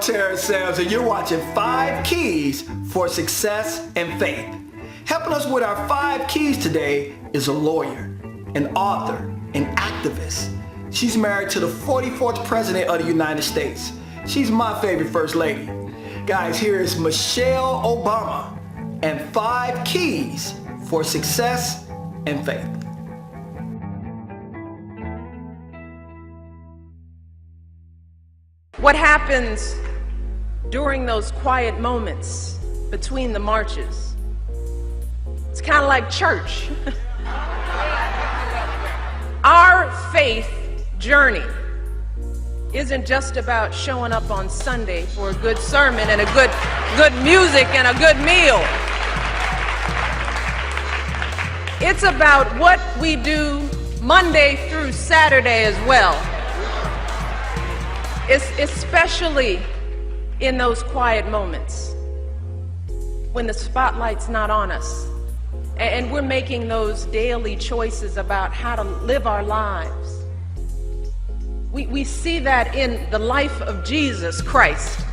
Terrence Sams, and you're watching 5 Keys for Success and Faith. Helping us with our 5 keys today is a lawyer, an author, an activist. She's married to the 44th President of the United States. She's my favorite First Lady. Guys, here is Michelle Obama and 5 Keys for Success and Faith. What happens during those quiet moments between the marches? It's kind of like church. Our faith journey isn't just about showing up on Sunday for a good sermon and a good music and a good meal. It's about what we do Monday through Saturday as well. Especially in those quiet moments when the spotlight's not on us and we're making those daily choices about how to live our lives. We see that in the life of Jesus Christ.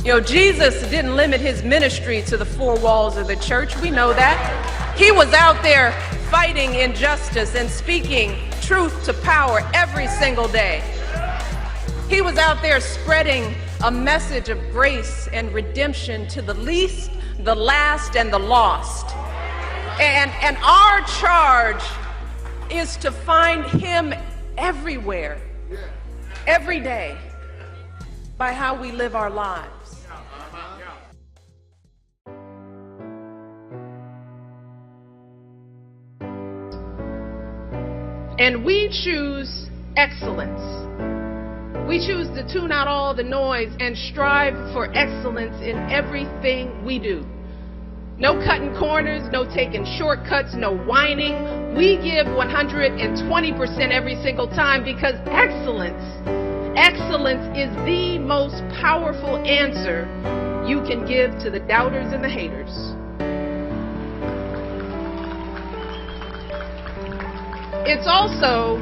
You know, Jesus didn't limit his ministry to the 4 walls of the church. We know that. He was out there fighting injustice and speaking truth to power every single day. He was out there spreading a message of grace and redemption to the least, the last, and the lost. And our charge is to find him everywhere, every day, by how we live our lives. And we choose excellence. We choose to tune out all the noise and strive for excellence in everything we do. No cutting corners, no taking shortcuts, no whining. We give 120% every single time because excellence is the most powerful answer you can give to the doubters and the haters. It's also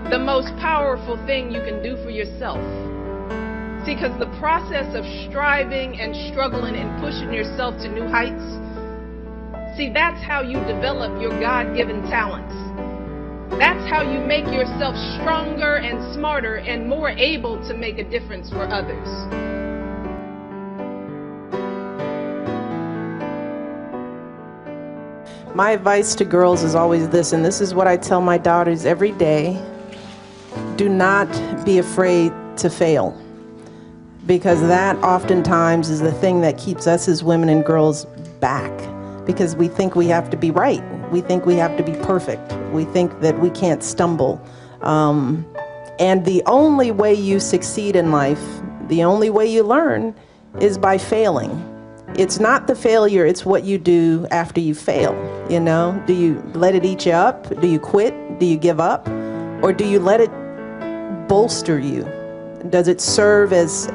the most powerful thing you can do for yourself. See, because the process of striving and struggling and pushing yourself to new heights, see, that's how you develop your God-given talents. That's how you make yourself stronger and smarter and more able to make a difference for others. My advice to girls is always this, and this is what I tell my daughters every day. Do not be afraid to fail, because that oftentimes is the thing that keeps us as women and girls back, because we think we have to be right. We think we have to be perfect. We think that we can't stumble. And the only way you succeed in life, the only way you learn is by failing. It's not the failure, it's what you do after you fail. You know, do you let it eat you up? Do you quit? Do you give up? Or do you let it bolster you? Does it serve as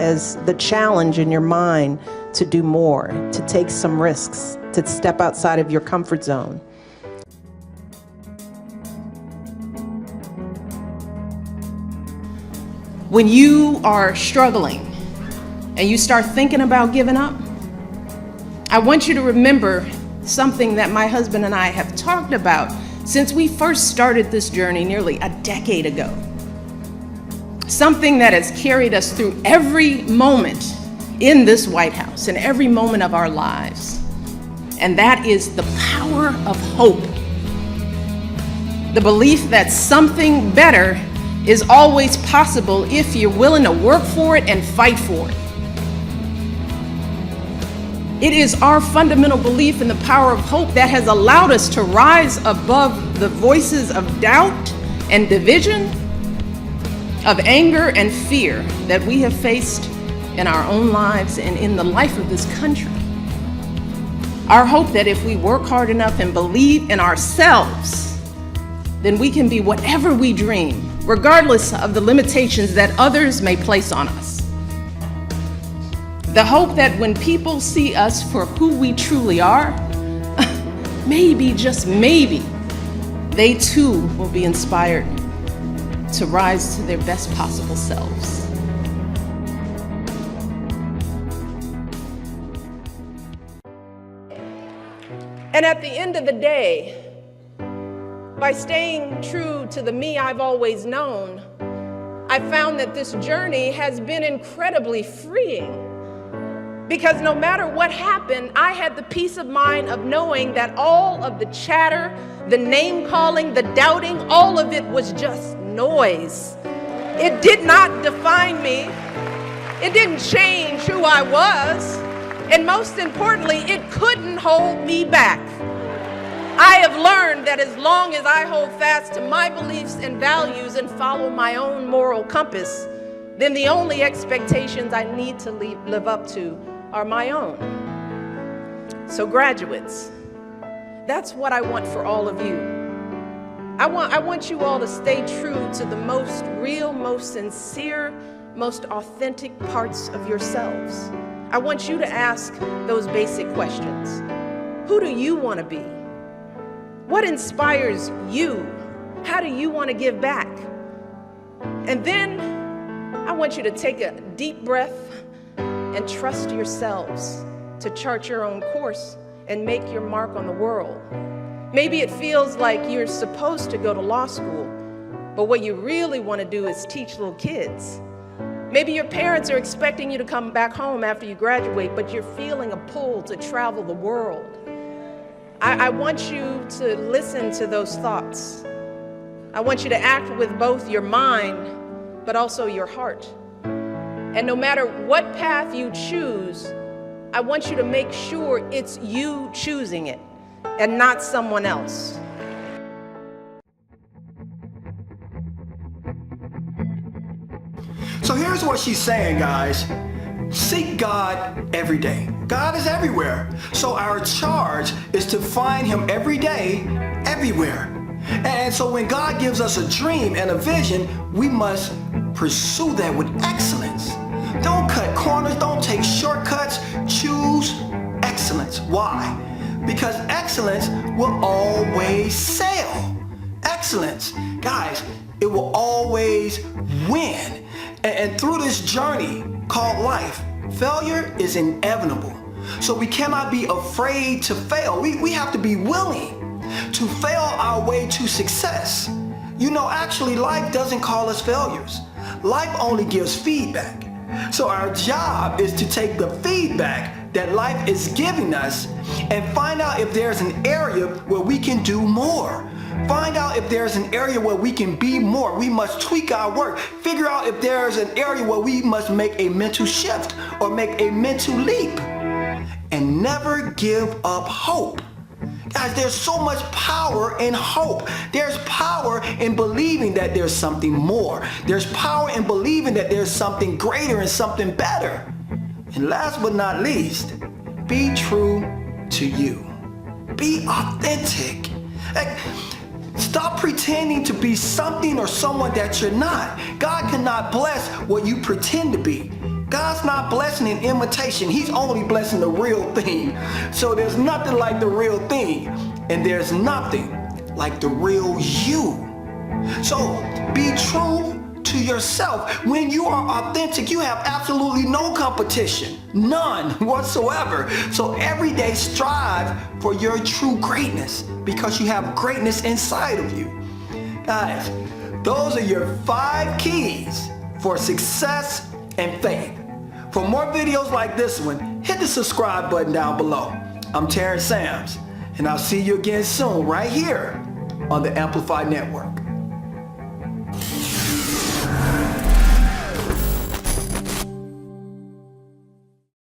the challenge in your mind to do more, to take some risks, to step outside of your comfort zone? When you are struggling and you start thinking about giving up, I want you to remember something that my husband and I have talked about since we first started this journey nearly a decade ago. Something that has carried us through every moment in this White House and every moment of our lives. And that is the power of hope. The belief that something better is always possible if you're willing to work for it and fight for it. It is our fundamental belief in the power of hope that has allowed us to rise above the voices of doubt and division, of anger and fear that we have faced in our own lives and in the life of this country. Our hope that if we work hard enough and believe in ourselves, then we can be whatever we dream, regardless of the limitations that others may place on us. The hope that when people see us for who we truly are, maybe, just maybe, they too will be inspired to rise to their best possible selves. And at the end of the day, by staying true to the me I've always known, I found that this journey has been incredibly freeing. Because no matter what happened, I had the peace of mind of knowing that all of the chatter, the name calling, the doubting, all of it was just noise. It did not define me. It didn't change who I was. And most importantly, it couldn't hold me back. I have learned that as long as I hold fast to my beliefs and values and follow my own moral compass, then the only expectations I need to live up to are my own. So graduates, that's what I want for all of you. I want you all to stay true to the most real, most sincere, most authentic parts of yourselves. I want you to ask those basic questions. Who do you want to be? What inspires you? How do you want to give back? And then I want you to take a deep breath and trust yourselves to chart your own course and make your mark on the world. Maybe it feels like you're supposed to go to law school, but what you really want to do is teach little kids. Maybe your parents are expecting you to come back home after you graduate, but you're feeling a pull to travel the world. I want you to listen to those thoughts. I want you to act with both your mind, but also your heart. And no matter what path you choose, I want you to make sure it's you choosing it and not someone else. So here's what she's saying, guys. Seek God every day. God is everywhere. So our charge is to find him every day, everywhere. And so when God gives us a dream and a vision, we must pursue that with excellence. Don't cut corners, don't take shortcuts, choose excellence. Why? Because excellence will always sail. Excellence, guys, it will always win. And through this journey called life, failure is inevitable. So we cannot be afraid to fail. We have to be willing to fail our way to success. You know, actually, life doesn't call us failures. Life only gives feedback. So our job is to take the feedback that life is giving us and find out if there's an area where we can do more. Find out if there's an area where we can be more. We must tweak our work. Figure out if there's an area where we must make a mental shift or make a mental leap. And never give up hope. Guys, there's so much power in hope. There's power in believing that there's something more. There's power in believing that there's something greater and something better. And last but not least, be true to you. Be authentic. Stop pretending to be something or someone that you're not. God cannot bless what you pretend to be. God's not blessing an imitation. He's only blessing the real thing. So there's nothing like the real thing. And there's nothing like the real you. So be true to yourself. When you are authentic, you have absolutely no competition. None whatsoever. So every day strive for your true greatness because you have greatness inside of you. Guys, those are your 5 keys for success and faith. For more videos like this one, hit the subscribe button down below. I'm Terrence Sams, and I'll see you again soon right here on the Amplify Network.